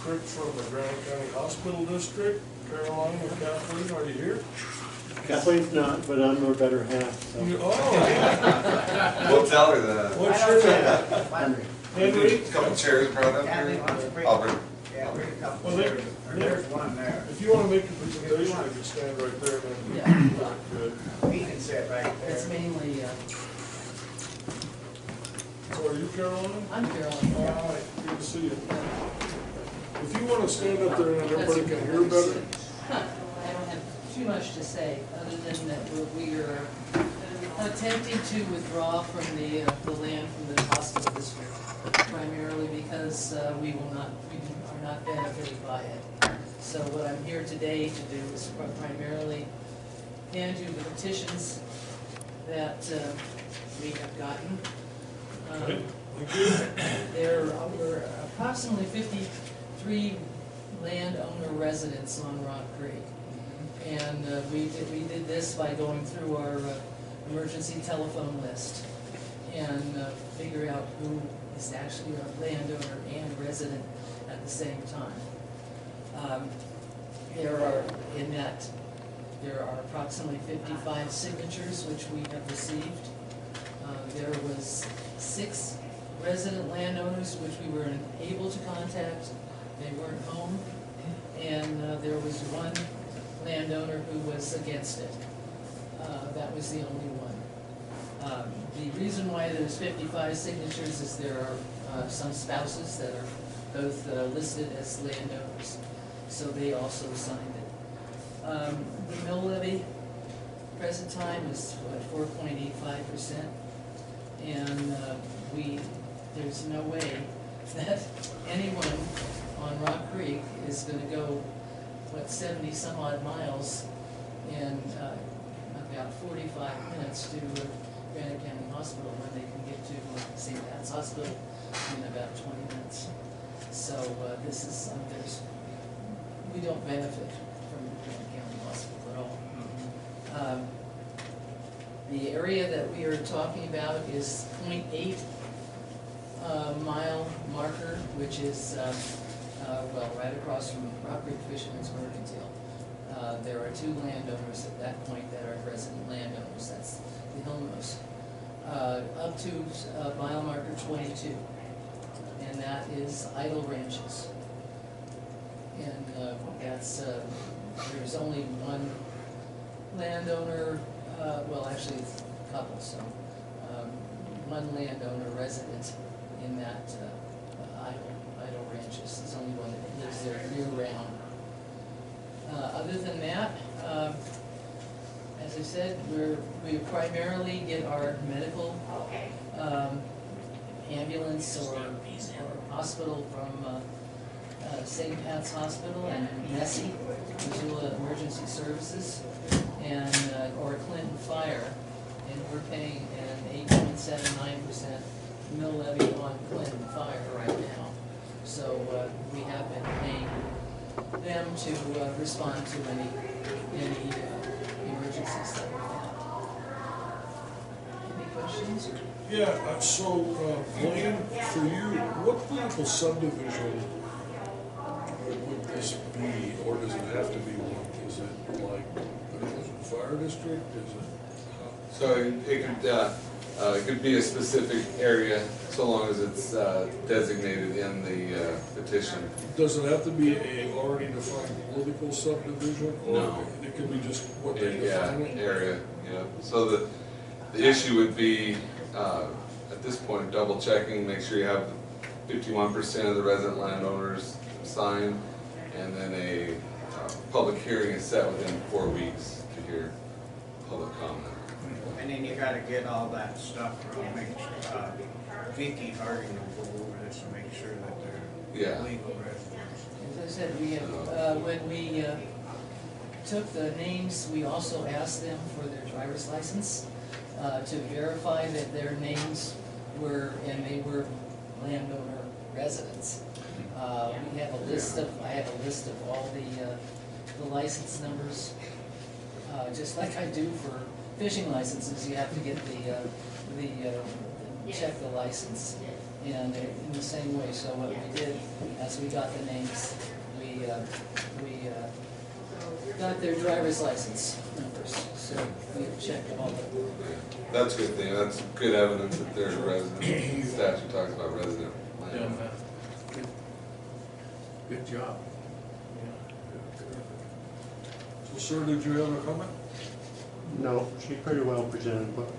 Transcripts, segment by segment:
Crick from the Granite County Hospital District. Caroline and Kathleen, are you here? Kathleen's not, but I'm her better half, so. Oh, We'll tell her that. what's your name? Henry. Henry? A couple chairs brought up Kathy here. wants to bring, I'll bring. yeah, bring a couple Well, chairs. There's one there. If you want to make your presentation, you can stand right there then. Yeah. Good. He can sit right It's there. mainly, So are you Caroline? I'm Carolyn. All right, good to see you. If you want to stand up there and everybody can hear better. I don't have too much to say, other than that we are attempting to withdraw from the land from the hospital district, primarily because we are not benefited by it. So what I'm here today to do is primarily hand you the petitions that we have gotten. Okay, thank you. There were approximately 53 landowner residents on Rock Creek. And we did this by going through our emergency telephone list and figure out who is actually a landowner and resident at the same time. There are approximately 55 signatures which we have received. There was 6 resident landowners which we were able to contact. They weren't home. And there was 1 landowner who was against it. That was the only one. The reason why there's 55 signatures is there are some spouses that are both listed as landowners, so they also signed it. The mill levy, present time, is what, 4.85%, and there's no way that anyone on Rock Creek is going to go, 70 some odd miles in about 45 minutes to Granite County Hospital when they can get to St. Pat's Hospital in about 20 minutes. So this is, we don't benefit from Granite County Hospital at all. The area that we are talking about is 0.8 mile marker, which is right across from Rock Creek Fisherman's Mercantile. There are 2 landowners at that point that are resident landowners. That's the Hillmost. Up to mile marker 22, and that is idle ranches. And there's only 1 landowner, well, actually it's a couple, so 1 landowner resident in that idle ranches. There's only 1 that lives there year-round. Other than that, as I said, we primarily get our medical ambulance or hospital from St. Pat's Hospital and Nessie, Missoula Emergency Services, and or Clinton Fire, and we're paying an 8.79% mill levy on Clinton Fire right now. So we have been paying them to respond to any emergencies that we have. Any questions? Yeah, so, Blaine, for you, what political subdivision would this be, or does it have to be one? Is it like the fire district, is it? So it could be a specific area, so long as it's designated in the petition. Does it have to be a already defined political subdivision, or No. it could be just what they define it? Area, yeah. So the issue would be, at this point, double checking, make sure you have 51% of the resident landowners signed, and then a public hearing is set within 4 weeks to hear public comment. And then you gotta get all that stuff from, Vicky Harding will go over this and make sure that they're legal residents. As I said, we have, when we took the names, we also asked them for their driver's license to verify that their names were, and they were landowner residents. We have a list of, I have a list of all the license numbers, just like I do for fishing licenses. You have to get check the license, and in the same way. So what we did, as once we got the names, we got their driver's license numbers, so we checked all of them. That's a good thing, that's good evidence that they're a resident. The statute talks about resident Yeah, land. good job. So, sir, did you have a comment? No, she pretty well presented what,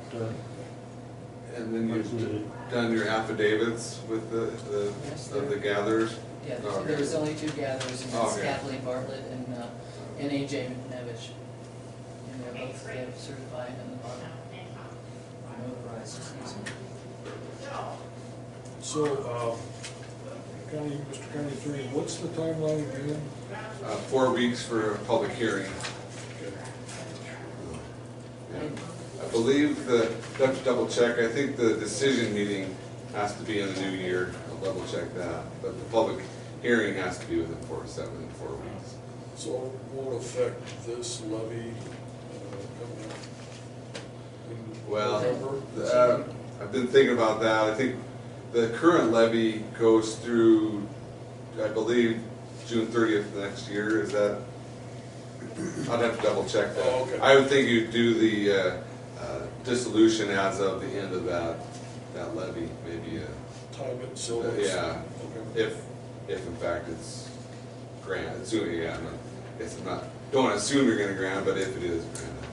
And then was you've needed. done your affidavits with Yes, of the there- gatherers? Yeah, Oh, okay. there was only two gatherers, and that's Oh, okay. Kathleen Bartlett and AJ McNevich. And they're both certified on the bottom. Notarized, excuse me. So, Mr. County Attorney, what's the timeline again? 4 weeks for a public hearing. Okay. I believe the, I have to double check, I think the decision meeting has to be in the new year, I'll double check that. But the public hearing has to be within 4 weeks. So it won't affect this levy coming up in Well, November? I've been thinking about that, I think the current levy goes through, I believe, June 30th next year, is that? I'd have to double check that. Oh, okay. I would think you'd do the dissolution as of the end of that levy, maybe, Time it, so it's. yeah, Okay. if in fact it's granted, assuming, yeah, it's not, don't want to assume you're gonna grant, but if it is granted.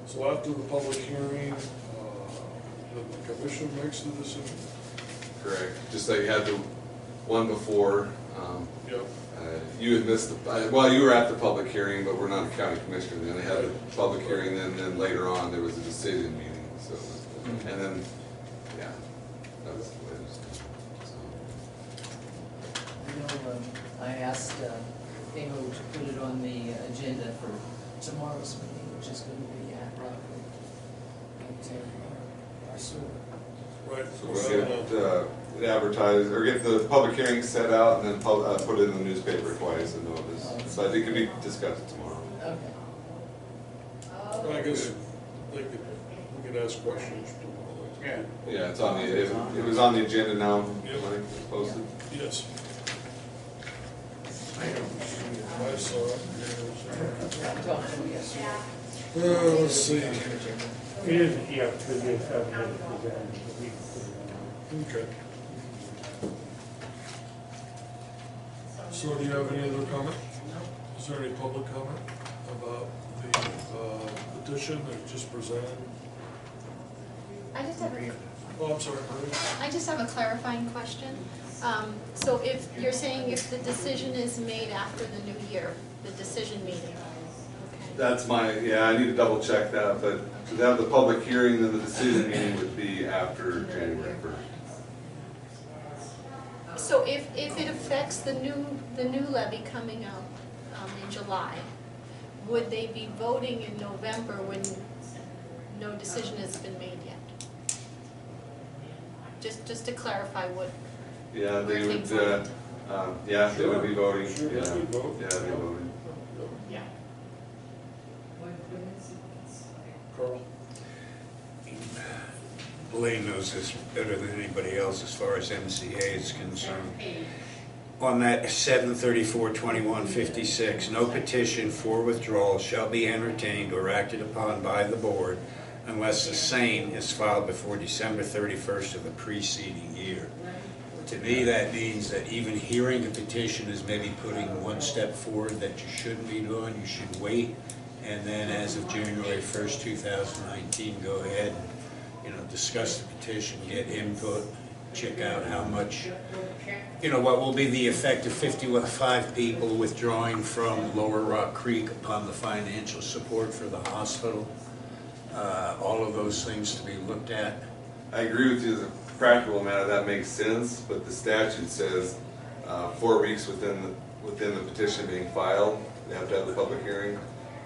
So after the public hearing, the commission makes the decision? Correct, just like you had the one before, Yep. you had missed the, well, you were at the public hearing, but we're not a county commissioner then. They had the public hearing, then later on, there was a decision meeting, so, and then, yeah, that was the way it was. So, I know, I asked Amo to put it on the agenda for tomorrow's meeting, which is going to be at Rockwood, at our store. Right. So we'll get it advertised, or get the public hearing set out, and then put it in the newspaper twice and notice. So it could be discussed tomorrow. Okay. Well, I guess we could ask questions tomorrow. Yeah. Yeah, it's on the, it was on the agenda now, Yep. when it was posted. Yes. I saw it. I talked to him yesterday. Let's see. It is, yeah, because it's presented. Okay. So do you have any other comment? Is there any public comment about the petition that you just presented? I just have a, Oh, I'm sorry, Marie. I just have a clarifying question. So if you're saying if the decision is made after the new year, the decision meeting, okay. That's my, yeah, I need to double check that, but to have the public hearing, then the decision meeting would be after January 1st. So if it affects the new levy coming up in July, would they be voting in November when no decision has been made yet? Just to clarify what. Yeah, they where would, things land. yeah, they would be voting. Sure, Yeah, they'd vote. yeah, they'd be voting. Yeah. Carl? Blaine knows this better than anybody else as far as MCA is concerned. On that 7/34/2156, no petition for withdrawal shall be entertained or acted upon by the board unless the same is filed before December 31st of the preceding year. To me, that means that even hearing a petition is maybe putting one step forward that you shouldn't be doing. You should wait, and then as of January 1st, 2019, go ahead and, discuss the petition, get input, check out how much, what will be the effect of 55 people withdrawing from Lower Rock Creek upon the financial support for the hospital. All of those things to be looked at. I agree with you as a practical matter, that makes sense, but the statute says 4 weeks within the petition being filed, they have to have the public hearing.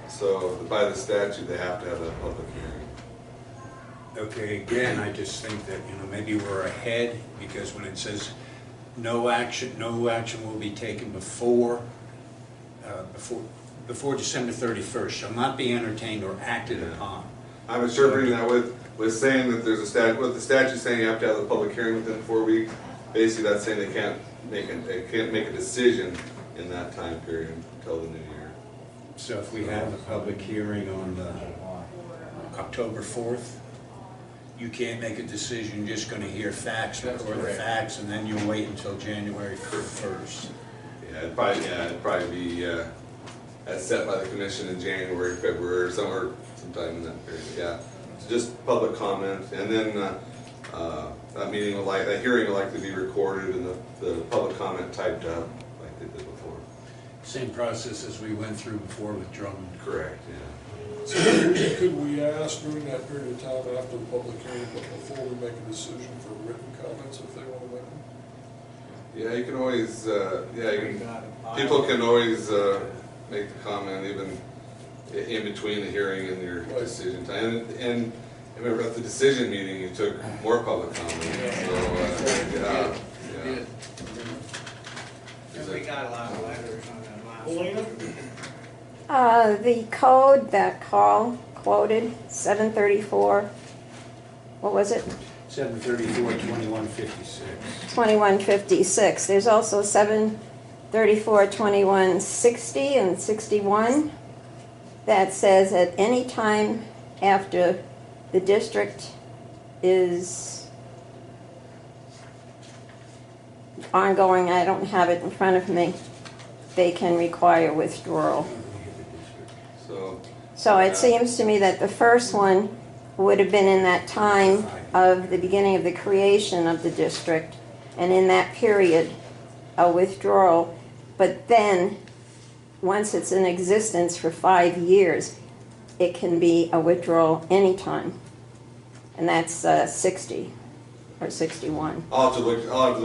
So by the statute, they have to have a public hearing. Okay, again, I just think that, maybe we're ahead, because when it says no action will be taken before December 31st, shall not be entertained or acted upon. I'm interpreting that with saying that there's a statute, with the statute saying you have to have the public hearing within 4 weeks. basically that's saying they can't make a decision in that time period until the new year. So if we have a public hearing on October 4th, you can't make a decision, you're just gonna hear facts, record the facts, and then you'll wait until January 1st. Yeah, it'd probably be as set by the commission in January, February, or sometime in that period. Yeah, so just public comment, and then that meeting that hearing will likely be recorded and the public comment typed up like they did before. Same process as we went through before with Drummond. Correct. Yeah. So could we ask during that period of time after the public hearing, but before we make a decision for written comments if they want to make them? Yeah, you can always. People can always make the comment even in between the hearing and your decision time. And remember at the decision meeting, you took more public comment. So yeah. We got a lot of letters on that last Elena? one. The code that Carl quoted, 734, what was it? 734-2156. 2156. There's also 734, 2160 and 61 that says at any time after the district is ongoing, I don't have it in front of me, they can require withdrawal. So it seems to me that the first one would have been in that time of the beginning of the creation of the district, and in that period, a withdrawal. But then, once it's in existence for 5 years, it can be a withdrawal anytime. And that's 60 or 61. I'll have to look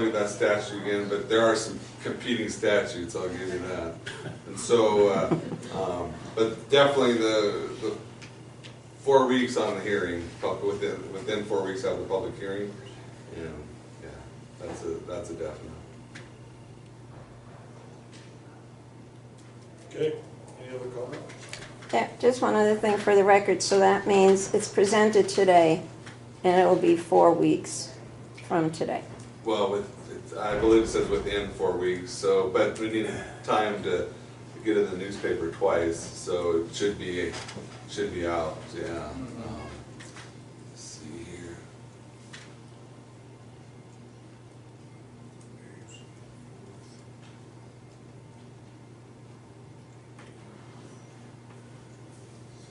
at that statute again, but there are some competing statutes, I'll give you that. And so, but definitely the 4 weeks on the hearing, within 4 weeks after the public hearing, yeah, that's a definite. Okay, any other comment? Yeah, just one other thing for the record. So that means it's presented today, and it will be 4 weeks from today. Well, I believe it says within 4 weeks, so, but we need time to get it in the newspaper twice, so it should be out, yeah. Let's see here.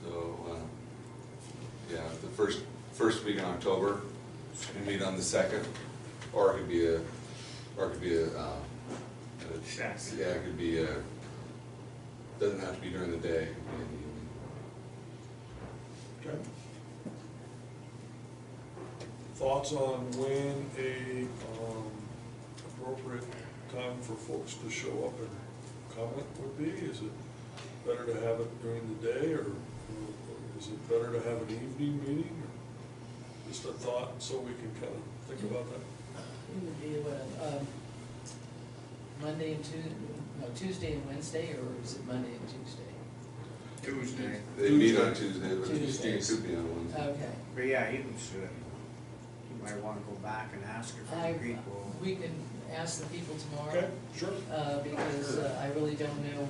So, yeah, the first week in October, we meet on the 2nd, or it could be a yeah, it could be doesn't have to be during the day, it could be in the evening. Okay. Thoughts on when a appropriate time for folks to show up and comment would be? Is it better to have it during the day, or is it better to have an evening meeting? Or just a thought so we can kind of think about that. It would be Monday and Tuesday and Wednesday, or is it Monday and Tuesday? Tuesday. They meet on Tuesday, but Tuesdays. it could be on Wednesday. Okay. But yeah, you can do it. You might want to go back and ask her for the people. We can ask the people tomorrow. Okay, sure. Because I really don't know.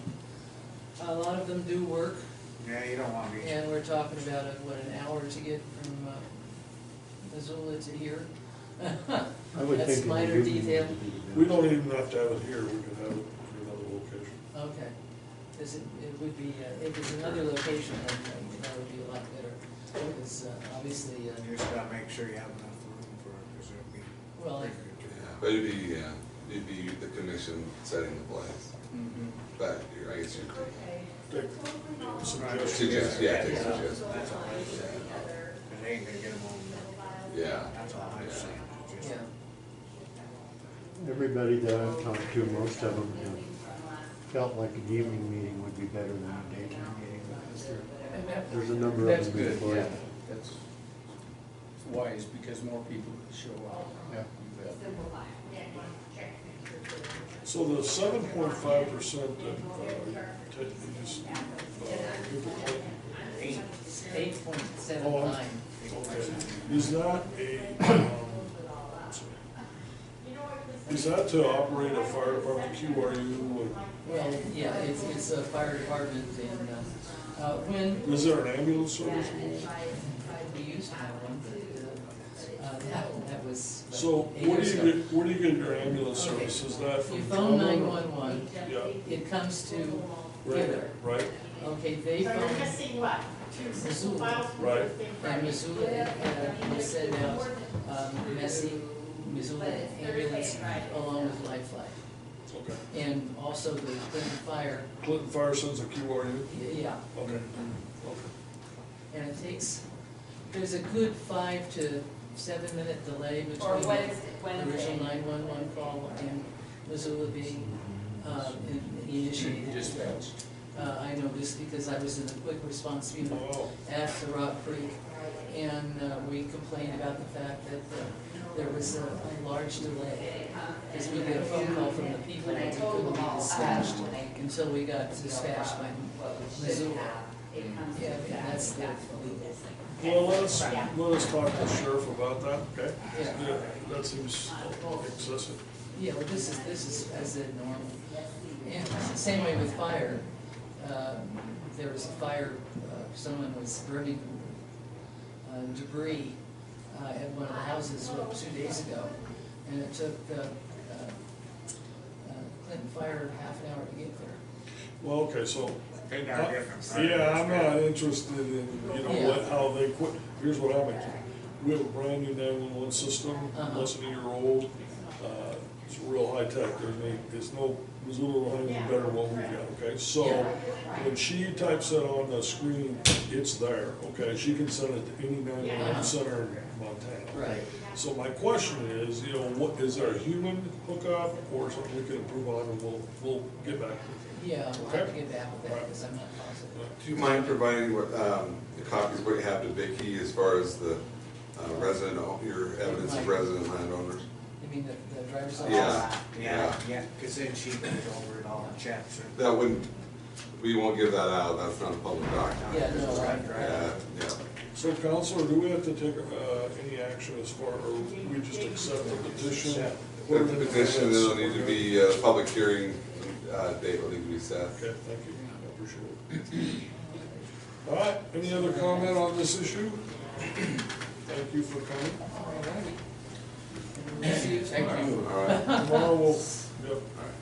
A lot of them do work, Yeah, you don't want to be. and we're talking about, an hour to get from Missoula to here. I would That's think in the minor evening detail. would be better. We don't even have to have it here, we can have it in another location. Okay. Because it would be, if it's another location, then that would be a lot better. Because obviously, You just gotta make sure you have enough room for it, because it'll be. well, Yeah, but it'd be the commission setting the place. But I guess you could Take suggestions. suggest, yeah, take suggestions. That's all I'm saying. Because they ain't gonna get them all. Yeah. That's all I'm saying. Just- yeah. Everybody that I've talked to, most of them have felt like an evening meeting would be better than a daytime meeting. because there's a number of That's them. good, before. yeah, that's wise, because more people show up. Yeah. You bet. So the 7.5% that you just give the click, 8.79. okay, is that a, Is that to operate a fire department QRU? Well, yeah, it's a fire department and, when. Is there an ambulance service? We used to have one, but, that was. like So 8 where do years you ago. get, where do you get your ambulance Okay. service? Is that from? You phone Drummond? 911, Yeah, it comes to right, Hitler. right, Okay, they phone Missoula. right. And Missoula will send out, Missoula ambulance along with Life Flight. Okay. And also the Clinton Fire, Clinton Fire sends a QRU? yeah. Okay, okay. And it takes, there's a good 5 to 7 minute delay Or between Wednesday. the original 911 call and Missoula being initiated. Dispatch. I know this because I was in the quick response unit Oh, at the Rock Creek, and we complained about the fact that there was a large delay. Because we got a phone call from the people that we couldn't be dispatched until we got dispatched by Missoula. Yeah, that's the. well, let us talk to the sheriff about that, okay? Yeah. That seems excessive. Yeah, well, this is, as said, normal. And same way with fire. There was a fire, someone was burning debris at one of the houses 2 days ago. And it took Clinton Fire half an hour to get there. Well, okay, so, They got different. fire yeah, I'm districts. not interested in, you know, Yeah. how they quit. Here's what I'm interested in. We have a brand new 911 system, Uh-huh. less than a year old. It's real high tech. There's no, Missoula will handle better than what we've got, okay? So, Yeah. when she types it on the screen, it's there, okay? She can send it to any 911 center in Montana. Right. So my question is, you know, what, is there a human hookup or something we can improve on, and we'll get back with you. Yeah, we'll have to get back with that because I'm not positive. Do you mind providing what, the copies of what you have to Vicki as far as the resident, your evidence of resident landowners? You mean the driver's license? Yeah. Yeah, because then she goes over it all and checks it. That wouldn't, we won't give that out, that's not a public document. Yeah, no, right. Yeah. So, Counselor, do we have to take any action as far, or we just accept the petition? The petition, there'll need to be a public hearing, date will need to be set. Okay, thank you, I appreciate it. All right, any other comment on this issue? Thank you for coming. All righty. We'll see you tomorrow. Thank you. All right. Tomorrow we'll, yep. All right.